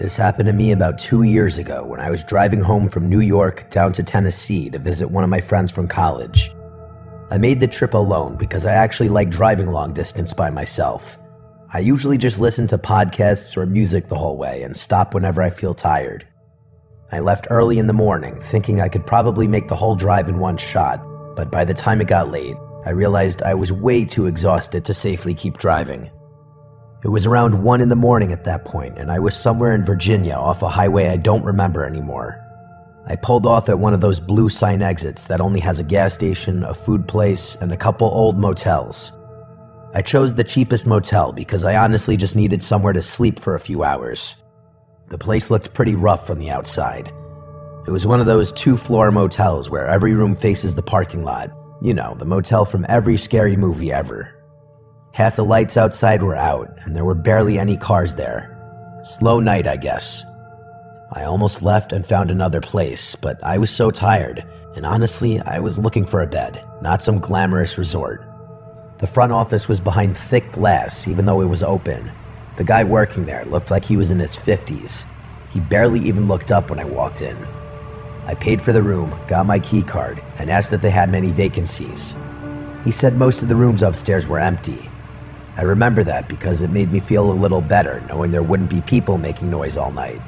This happened to me about 2 years ago when I was driving home from New York down to Tennessee to visit one of my friends from college. I made the trip alone because I actually like driving long distance by myself. I usually just listen to podcasts or music the whole way and stop whenever I feel tired. I left early in the morning thinking I could probably make the whole drive in one shot, but by the time it got late, I realized I was way too exhausted to safely keep driving. It was around 1 in the morning at that point, and I was somewhere in Virginia off a highway I don't remember anymore. I pulled off at one of those blue sign exits that only has a gas station, a food place, and a couple old motels. I chose the cheapest motel because I honestly just needed somewhere to sleep for a few hours. The place looked pretty rough from the outside. It was one of those 2-floor motels where every room faces the parking lot. You know, the motel from every scary movie ever. Half the lights outside were out, and there were barely any cars there. Slow night, I guess. I almost left and found another place, but I was so tired, and honestly, I was looking for a bed, not some glamorous resort. The front office was behind thick glass, even though it was open. The guy working there looked like he was in his 50s. He barely even looked up when I walked in. I paid for the room, got my key card, and asked if they had many vacancies. He said most of the rooms upstairs were empty. I remember that because it made me feel a little better knowing there wouldn't be people making noise all night.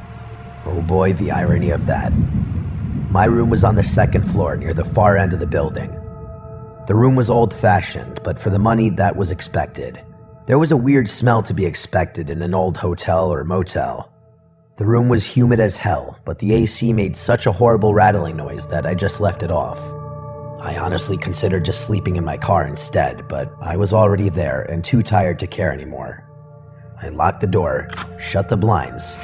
Oh boy, the irony of that. My room was on the 2nd floor near the far end of the building. The room was old-fashioned, but for the money, that was expected. There was a weird smell to be expected in an old hotel or motel. The room was humid as hell, but the AC made such a horrible rattling noise that I just left it off. I honestly considered just sleeping in my car instead, but I was already there and too tired to care anymore. I locked the door, shut the blinds.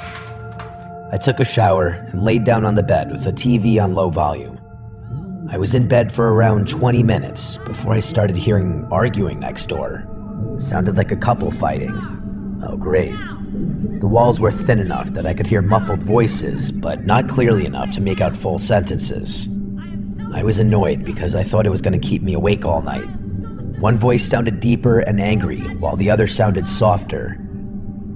I took a shower and laid down on the bed with the TV on low volume. I was in bed for around 20 minutes before I started hearing arguing next door. Sounded like a couple fighting. Oh great. The walls were thin enough that I could hear muffled voices, but not clearly enough to make out full sentences. I was annoyed because I thought it was going to keep me awake all night. One voice sounded deeper and angry, while the other sounded softer.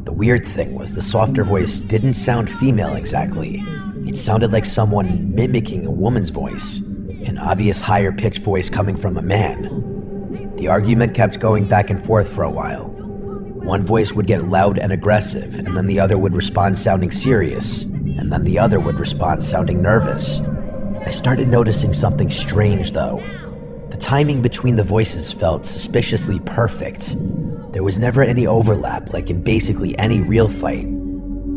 The weird thing was the softer voice didn't sound female exactly. It sounded like someone mimicking a woman's voice, an obvious higher-pitched voice coming from a man. The argument kept going back and forth for a while. One voice would get loud and aggressive, and then the other would respond sounding serious, and then the other would respond sounding nervous. I started noticing something strange, though. The timing between the voices felt suspiciously perfect. There was never any overlap, like in basically any real fight.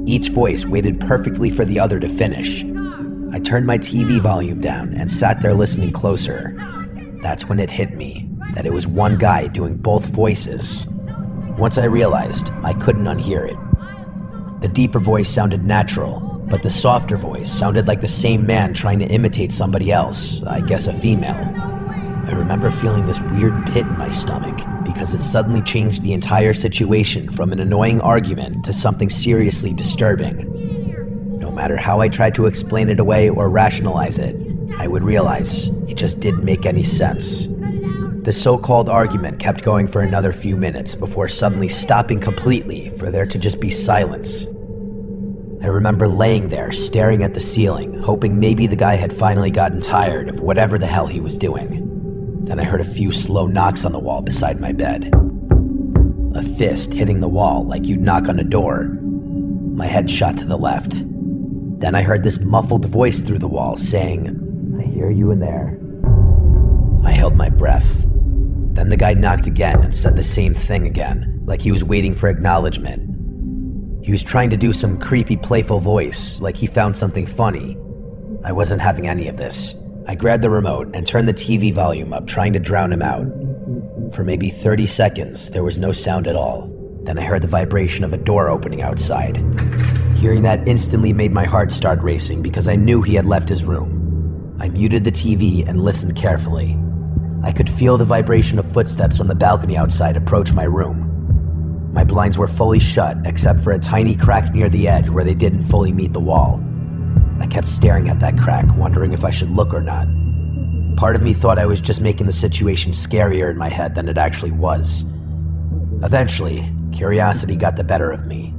Each voice waited perfectly for the other to finish. I turned my TV volume down and sat there listening closer. That's when it hit me, that it was one guy doing both voices. Once I realized, I couldn't unhear it. The deeper voice sounded natural, but the softer voice sounded like the same man trying to imitate somebody else, I guess a female. I remember feeling this weird pit in my stomach because it suddenly changed the entire situation from an annoying argument to something seriously disturbing. No matter how I tried to explain it away or rationalize it, I would realize it just didn't make any sense. The so-called argument kept going for another few minutes before suddenly stopping completely for there to just be silence. I remember laying there, staring at the ceiling, hoping maybe the guy had finally gotten tired of whatever the hell he was doing. Then I heard a few slow knocks on the wall beside my bed. A fist hitting the wall like you'd knock on a door. My head shot to the left. Then I heard this muffled voice through the wall saying, "I hear you in there." I held my breath. Then the guy knocked again and said the same thing again, like he was waiting for acknowledgement. He was trying to do some creepy, playful voice, like he found something funny. I wasn't having any of this. I grabbed the remote and turned the TV volume up, trying to drown him out. For maybe 30 seconds, there was no sound at all. Then I heard the vibration of a door opening outside. Hearing that instantly made my heart start racing because I knew he had left his room. I muted the TV and listened carefully. I could feel the vibration of footsteps on the balcony outside approach my room. My blinds were fully shut except for a tiny crack near the edge where they didn't fully meet the wall. I kept staring at that crack, wondering if I should look or not. Part of me thought I was just making the situation scarier in my head than it actually was. Eventually, curiosity got the better of me.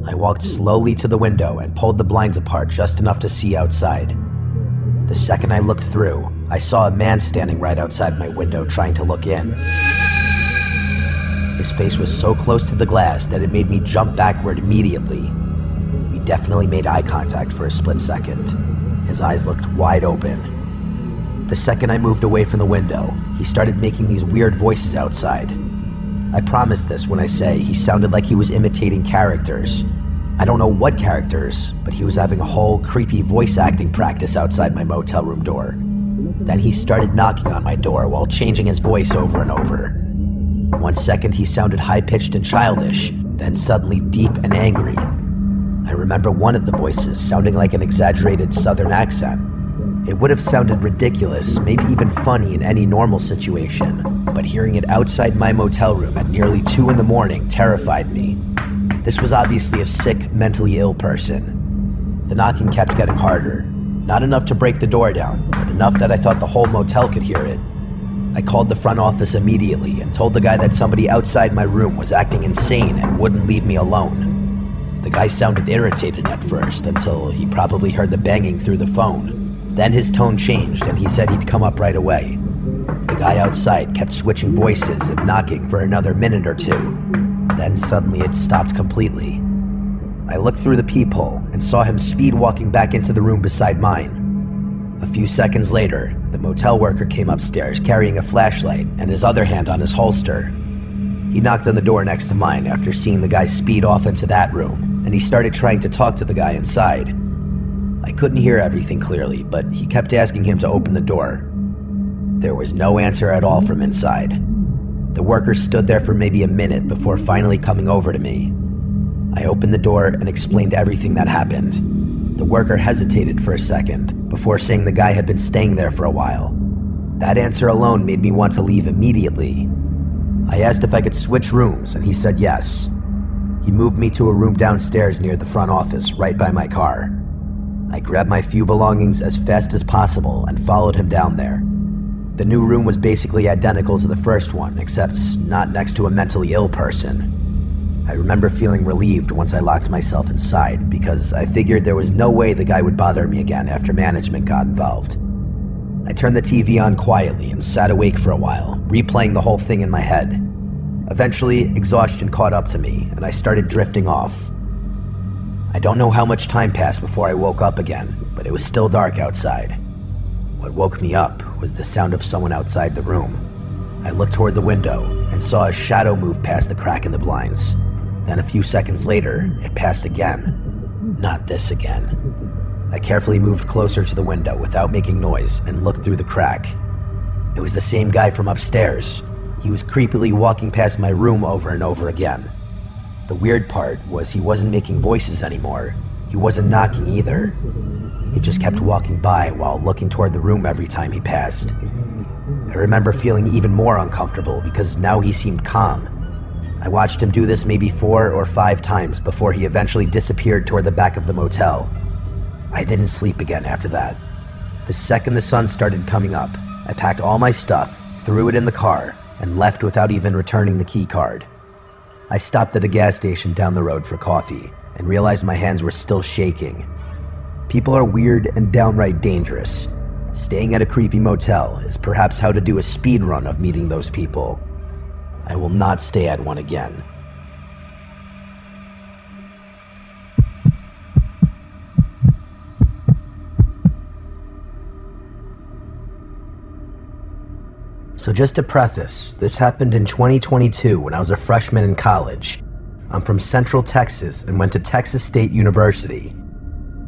I walked slowly to the window and pulled the blinds apart just enough to see outside. The second I looked through, I saw a man standing right outside my window trying to look in. His face was so close to the glass that it made me jump backward immediately. We definitely made eye contact for a split second. His eyes looked wide open. The second I moved away from the window, he started making these weird voices outside. I promise this when I say he sounded like he was imitating characters. I don't know what characters, but he was having a whole creepy voice acting practice outside my motel room door. Then he started knocking on my door while changing his voice over and over. 1 second he sounded high-pitched and childish, then suddenly deep and angry. I remember one of the voices sounding like an exaggerated southern accent. It would have sounded ridiculous, maybe even funny in any normal situation, but hearing it outside my motel room at nearly 2 a.m. terrified me. This was obviously a sick, mentally ill person. The knocking kept getting harder. Not enough to break the door down, but enough that I thought the whole motel could hear it. I called the front office immediately and told the guy that somebody outside my room was acting insane and wouldn't leave me alone. The guy sounded irritated at first until he probably heard the banging through the phone. Then his tone changed and he said he'd come up right away. The guy outside kept switching voices and knocking for another minute or two. Then suddenly it stopped completely. I looked through the peephole and saw him speed walking back into the room beside mine. A few seconds later, the motel worker came upstairs carrying a flashlight and his other hand on his holster. He knocked on the door next to mine after seeing the guy speed off into that room, and he started trying to talk to the guy inside. I couldn't hear everything clearly, but he kept asking him to open the door. There was no answer at all from inside. The worker stood there for maybe a minute before finally coming over to me. I opened the door and explained everything that happened. The worker hesitated for a second before saying the guy had been staying there for a while. That answer alone made me want to leave immediately. I asked if I could switch rooms and he said yes. He moved me to a room downstairs near the front office right by my car. I grabbed my few belongings as fast as possible and followed him down there. The new room was basically identical to the first one, except not next to a mentally ill person. I remember feeling relieved once I locked myself inside because I figured there was no way the guy would bother me again after management got involved. I turned the TV on quietly and sat awake for a while, replaying the whole thing in my head. Eventually, exhaustion caught up to me and I started drifting off. I don't know how much time passed before I woke up again, but it was still dark outside. What woke me up was the sound of someone outside the room. I looked toward the window and saw a shadow move past the crack in the blinds. Then a few seconds later, it passed again. Not this again. I carefully moved closer to the window without making noise and looked through the crack. It was the same guy from upstairs. He was creepily walking past my room over and over again. The weird part was he wasn't making voices anymore. He wasn't knocking either. He just kept walking by while looking toward the room every time he passed. I remember feeling even more uncomfortable because now he seemed calm. I watched him do this maybe 4 or 5 times before he eventually disappeared toward the back of the motel. I didn't sleep again after that. The second the sun started coming up, I packed all my stuff, threw it in the car, and left without even returning the key card. I stopped at a gas station down the road for coffee and realized my hands were still shaking. People are weird and downright dangerous. Staying at a creepy motel is perhaps how to do a speed run of meeting those people. I will not stay at one again. So just to preface, this happened in 2022 when I was a freshman in college. I'm from Central Texas and went to Texas State University.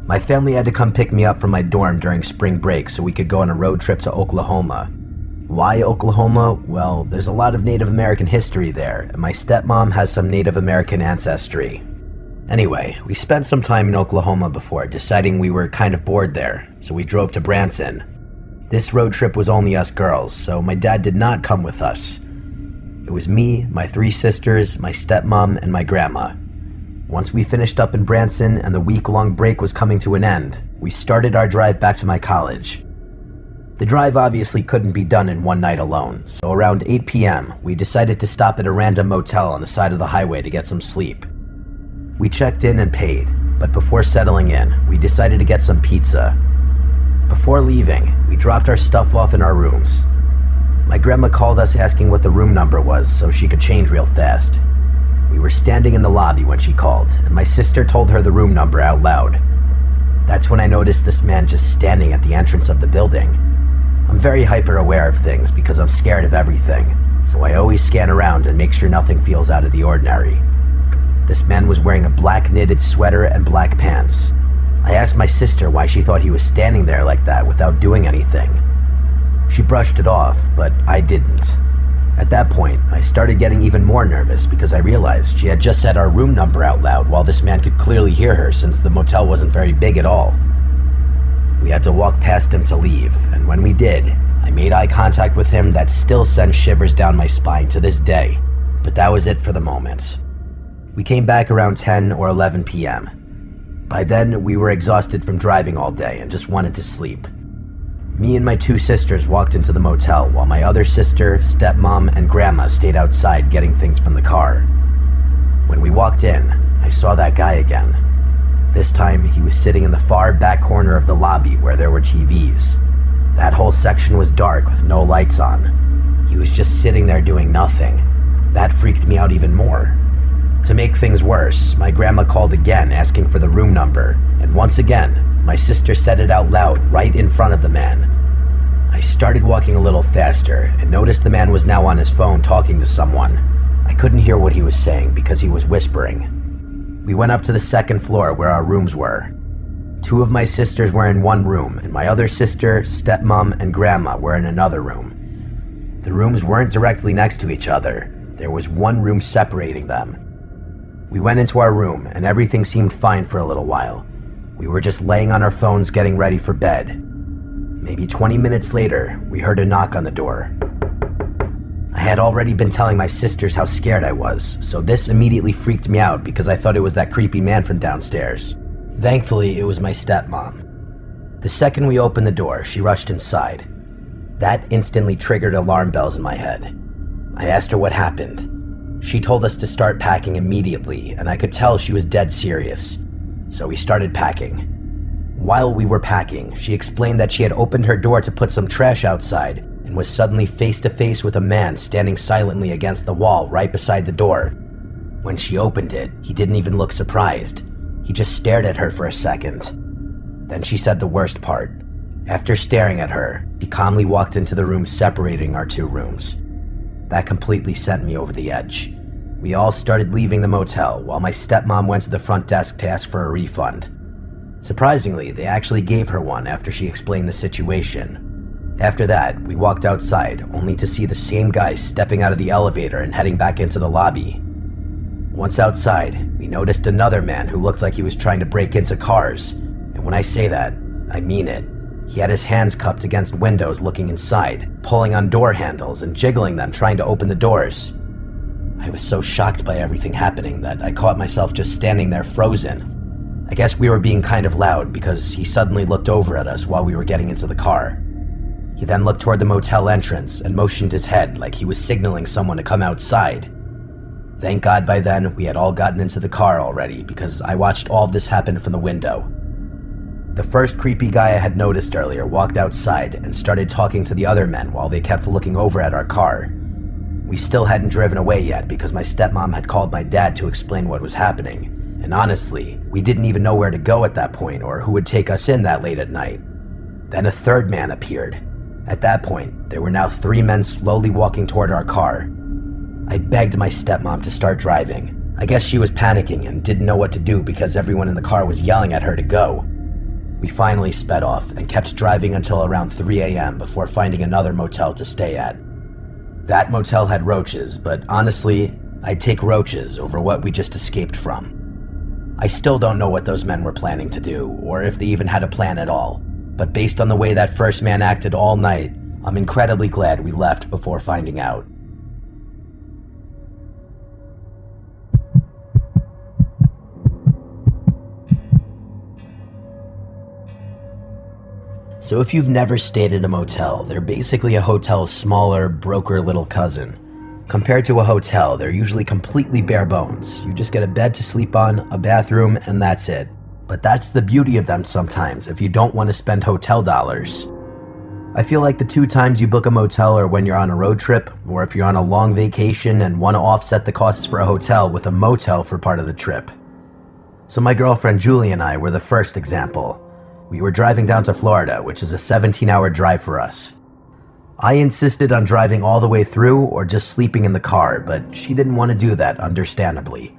My family had to come pick me up from my dorm during spring break so we could go on a road trip to Oklahoma. Why Oklahoma? Well, there's a lot of Native American history there, and my stepmom has some Native American ancestry. Anyway, we spent some time in Oklahoma before deciding we were kind of bored there, so we drove to Branson. This road trip was only us girls, so my dad did not come with us. It was me, my 3 sisters, my stepmom, and my grandma. Once we finished up in Branson and the week-long break was coming to an end, we started our drive back to my college. The drive obviously couldn't be done in one night alone, so around 8 p.m., we decided to stop at a random motel on the side of the highway to get some sleep. We checked in and paid, but before settling in, we decided to get some pizza. Before leaving, we dropped our stuff off in our rooms. My grandma called us asking what the room number was so she could change real fast. We were standing in the lobby when she called, and my sister told her the room number out loud. That's when I noticed this man just standing at the entrance of the building. I'm very hyper aware of things because I'm scared of everything, so I always scan around and make sure nothing feels out of the ordinary. This man was wearing a black knitted sweater and black pants. I asked my sister why she thought he was standing there like that without doing anything. She brushed it off, but I didn't. At that point, I started getting even more nervous because I realized she had just said our room number out loud while this man could clearly hear her since the motel wasn't very big at all. We had to walk past him to leave, and when we did, I made eye contact with him that still sends shivers down my spine to this day, but that was it for the moment. We came back around 10 or 11 p.m. By then, we were exhausted from driving all day and just wanted to sleep. Me and my two sisters walked into the motel while my other sister, stepmom, and grandma stayed outside getting things from the car. When we walked in, I saw that guy again. This time, he was sitting in the far back corner of the lobby where there were TVs. That whole section was dark with no lights on. He was just sitting there doing nothing. That freaked me out even more. To make things worse, my grandma called again asking for the room number, and once again, my sister said it out loud right in front of the man. I started walking a little faster and noticed the man was now on his phone talking to someone. I couldn't hear what he was saying because he was whispering. We went up to the second floor where our rooms were. Two of my sisters were in one room, and my other sister, stepmom, and grandma were in another room. The rooms weren't directly next to each other. There was one room separating them. We went into our room, and everything seemed fine for a little while. We were just laying on our phones getting ready for bed. Maybe 20 minutes later, we heard a knock on the door. I had already been telling my sisters how scared I was, so this immediately freaked me out because I thought it was that creepy man from downstairs. Thankfully, it was my stepmom. The second we opened the door, she rushed inside. That instantly triggered alarm bells in my head. I asked her what happened. She told us to start packing immediately, and I could tell she was dead serious. So we started packing. While we were packing, she explained that she had opened her door to put some trash outside and was suddenly face to face with a man standing silently against the wall right beside the door. When she opened it, he didn't even look surprised. He just stared at her for a second. Then she said the worst part. After staring at her, he calmly walked into the room separating our two rooms. That completely sent me over the edge. We all started leaving the motel while my stepmom went to the front desk to ask for a refund. Surprisingly, they actually gave her one after she explained the situation. After that, we walked outside, only to see the same guy stepping out of the elevator and heading back into the lobby. Once outside, we noticed another man who looked like he was trying to break into cars, and when I say that, I mean it. He had his hands cupped against windows looking inside, pulling on door handles and jiggling them trying to open the doors. I was so shocked by everything happening that I caught myself just standing there frozen. I guess we were being kind of loud because he suddenly looked over at us while we were getting into the car. He then looked toward the motel entrance and motioned his head like he was signaling someone to come outside. Thank God by then we had all gotten into the car already because I watched all of this happen from the window. The first creepy guy I had noticed earlier walked outside and started talking to the other men while they kept looking over at our car. We still hadn't driven away yet because my stepmom had called my dad to explain what was happening. And honestly, we didn't even know where to go at that point or who would take us in that late at night. Then a third man appeared. At that point, there were now 3 men slowly walking toward our car. I begged my stepmom to start driving. I guess she was panicking and didn't know what to do because everyone in the car was yelling at her to go. We finally sped off and kept driving until around 3 a.m. before finding another motel to stay at. That motel had roaches, but honestly, I'd take roaches over what we just escaped from. I still don't know what those men were planning to do, or if they even had a plan at all, but based on the way that first man acted all night, I'm incredibly glad we left before finding out. So if you've never stayed in a motel, they're basically a hotel's smaller, broker little cousin. Compared to a hotel, they're usually completely bare bones. You just get a bed to sleep on, a bathroom, and that's it. But that's the beauty of them sometimes if you don't want to spend hotel dollars. I feel like the 2 times you book a motel are when you're on a road trip, or if you're on a long vacation and want to offset the costs for a hotel with a motel for part of the trip. So my girlfriend Julie and I were the first example. We were driving down to Florida, which is a 17-hour drive for us. I insisted on driving all the way through or just sleeping in the car, but she didn't want to do that, understandably.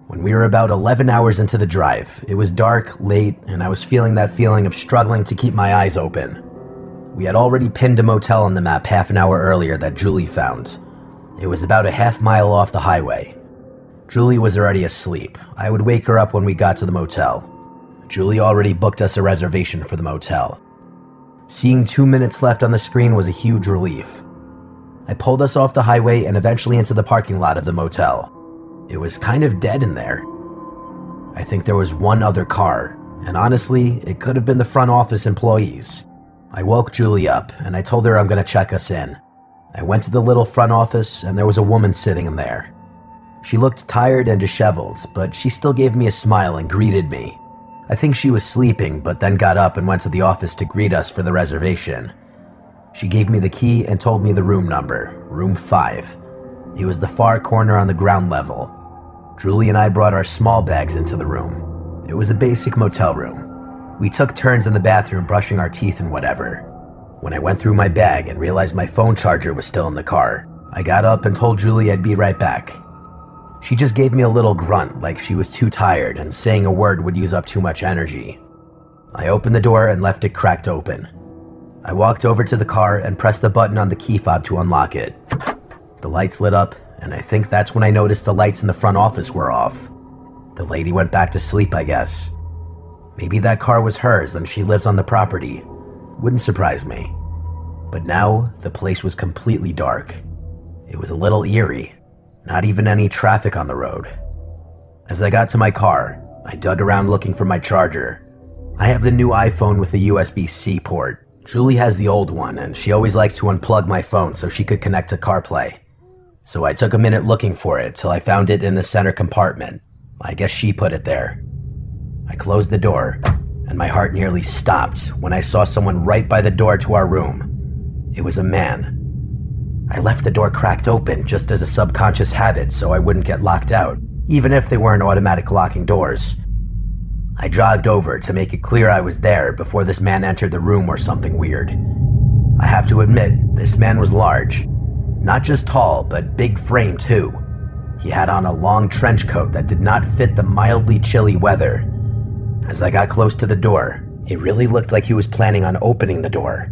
When we were about 11 hours into the drive, it was dark, late, and I was feeling that feeling of struggling to keep my eyes open. We had already pinned a motel on the map half an hour earlier that Julie found. It was about a half mile off the highway. Julie was already asleep. I would wake her up when we got to the motel. Julie already booked us a reservation for the motel. Seeing 2 minutes left on the screen was a huge relief. I pulled us off the highway and eventually into the parking lot of the motel. It was kind of dead in there. I think there was one other car, and honestly, it could have been the front office employees. I woke Julie up and I told her I'm going to check us in. I went to the little front office and there was a woman sitting in there. She looked tired and disheveled, but she still gave me a smile and greeted me. I think she was sleeping, but then got up and went to the office to greet us for the reservation. She gave me the key and told me the room number, room 5. It was the far corner on the ground level. Julie and I brought our small bags into the room. It was a basic motel room. We took turns in the bathroom brushing our teeth and whatever. When I went through my bag and realized my phone charger was still in the car, I got up and told Julie I'd be right back. She just gave me a little grunt like she was too tired and saying a word would use up too much energy. I opened the door and left it cracked open. I walked over to the car and pressed the button on the key fob to unlock it. The lights lit up, and I think that's when I noticed the lights in the front office were off. The lady went back to sleep, I guess. Maybe that car was hers and she lives on the property. Wouldn't surprise me. But now, the place was completely dark. It was a little eerie. Not even any traffic on the road. As I got to my car, I dug around looking for my charger. I have the new iPhone with the USB-C port. Julie has the old one, and she always likes to unplug my phone so she could connect to CarPlay. So I took a minute looking for it till I found it in the center compartment. I guess she put it there. I closed the door, and my heart nearly stopped when I saw someone right by the door to our room. It was a man. I left the door cracked open just as a subconscious habit so I wouldn't get locked out, even if they weren't automatic locking doors. I jogged over to make it clear I was there before this man entered the room or something weird. I have to admit, this man was large. Not just tall, but big frame too. He had on a long trench coat that did not fit the mildly chilly weather. As I got close to the door, it really looked like he was planning on opening the door.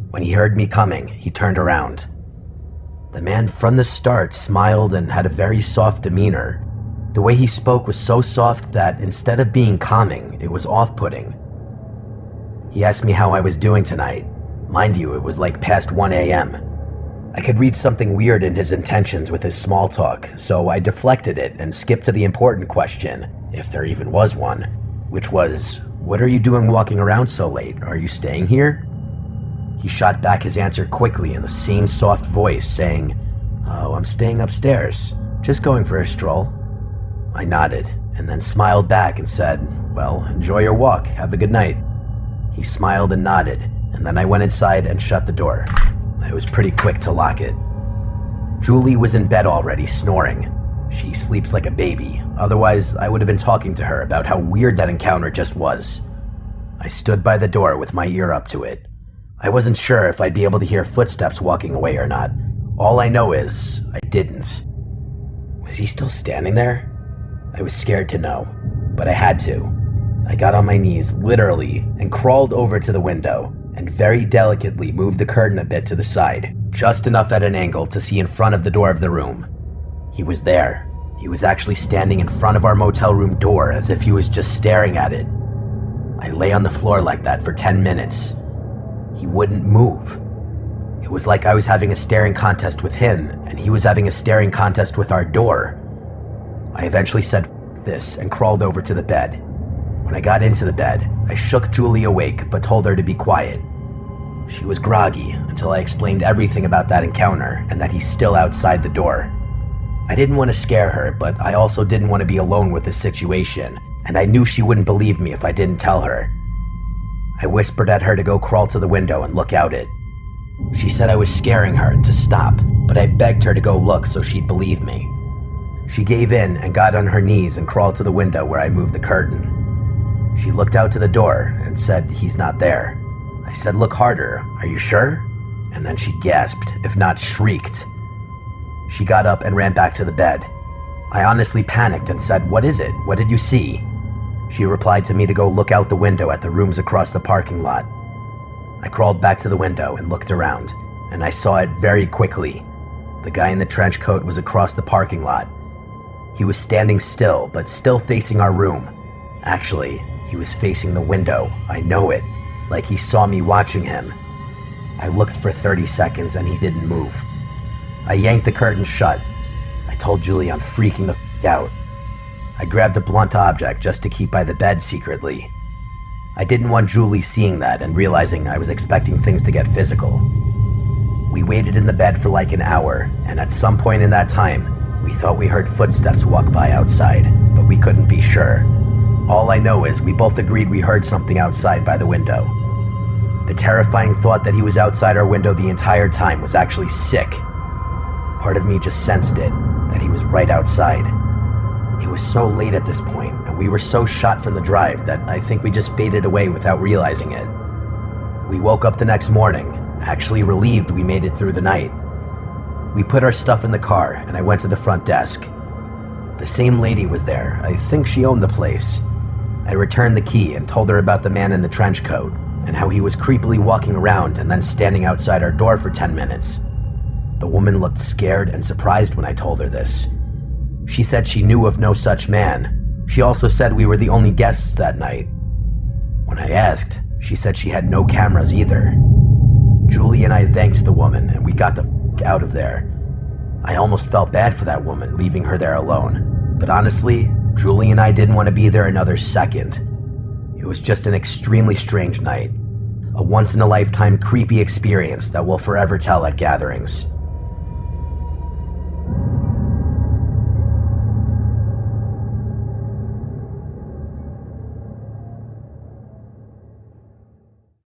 When he heard me coming, he turned around. The man from the start smiled and had a very soft demeanor. The way he spoke was so soft that instead of being calming, it was off-putting. He asked me how I was doing tonight. Mind you, it was like past 1 a.m. I could read something weird in his intentions with his small talk, so I deflected it and skipped to the important question, if there even was one, which was, "What are you doing walking around so late? Are you staying here?" He shot back his answer quickly in the same soft voice, saying, "Oh, I'm staying upstairs. Just going for a stroll." I nodded, and then smiled back and said, "Well, enjoy your walk. Have a good night." He smiled and nodded, and then I went inside and shut the door. I was pretty quick to lock it. Julie was in bed already, snoring. She sleeps like a baby, otherwise I would have been talking to her about how weird that encounter just was. I stood by the door with my ear up to it. I wasn't sure if I'd be able to hear footsteps walking away or not. All I know is, I didn't. Was he still standing there? I was scared to know, but I had to. I got on my knees, literally, and crawled over to the window, and very delicately moved the curtain a bit to the side, just enough at an angle to see in front of the door of the room. He was there. He was actually standing in front of our motel room door as if he was just staring at it. I lay on the floor like that for 10 minutes. He wouldn't move. It was like I was having a staring contest with him, and he was having a staring contest with our door. I eventually said "F this" and crawled over to the bed. When I got into the bed, I shook Julie awake but told her to be quiet. She was groggy until I explained everything about that encounter and that he's still outside the door. I didn't want to scare her, but I also didn't want to be alone with the situation, and I knew she wouldn't believe me if I didn't tell her. I whispered at her to go crawl to the window and look out it. She said I was scaring her and to stop, but I begged her to go look so she'd believe me. She gave in and got on her knees and crawled to the window where I moved the curtain. She looked out to the door and said, "He's not there." I said, "Look harder, are you sure?" And then she gasped, if not shrieked. She got up and ran back to the bed. I honestly panicked and said, "What is it? What did you see?" She replied to me to go look out the window at the rooms across the parking lot. I crawled back to the window and looked around, and I saw it very quickly. The guy in the trench coat was across the parking lot. He was standing still, but still facing our room. Actually, he was facing the window, I know it, like he saw me watching him. I looked for 30 seconds and he didn't move. I yanked the curtain shut. I told Julie I'm freaking the f*** out. I grabbed a blunt object just to keep by the bed secretly. I didn't want Julie seeing that and realizing I was expecting things to get physical. We waited in the bed for like an hour, and at some point in that time, we thought we heard footsteps walk by outside, but we couldn't be sure. All I know is we both agreed we heard something outside by the window. The terrifying thought that he was outside our window the entire time was actually sick. Part of me just sensed it, that he was right outside. It was so late at this point, and we were so shot from the drive that I think we just faded away without realizing it. We woke up the next morning, actually relieved we made it through the night. We put our stuff in the car, and I went to the front desk. The same lady was there. I think she owned the place. I returned the key and told her about the man in the trench coat, and how he was creepily walking around and then standing outside our door for 10 minutes. The woman looked scared and surprised when I told her this. She said she knew of no such man. She also said we were the only guests that night. When I asked, she said she had no cameras either. Julie and I thanked the woman and we got the f*** out of there. I almost felt bad for that woman, leaving her there alone. But honestly, Julie and I didn't want to be there another second. It was just an extremely strange night. A once-in-a-lifetime creepy experience that we'll forever tell at gatherings.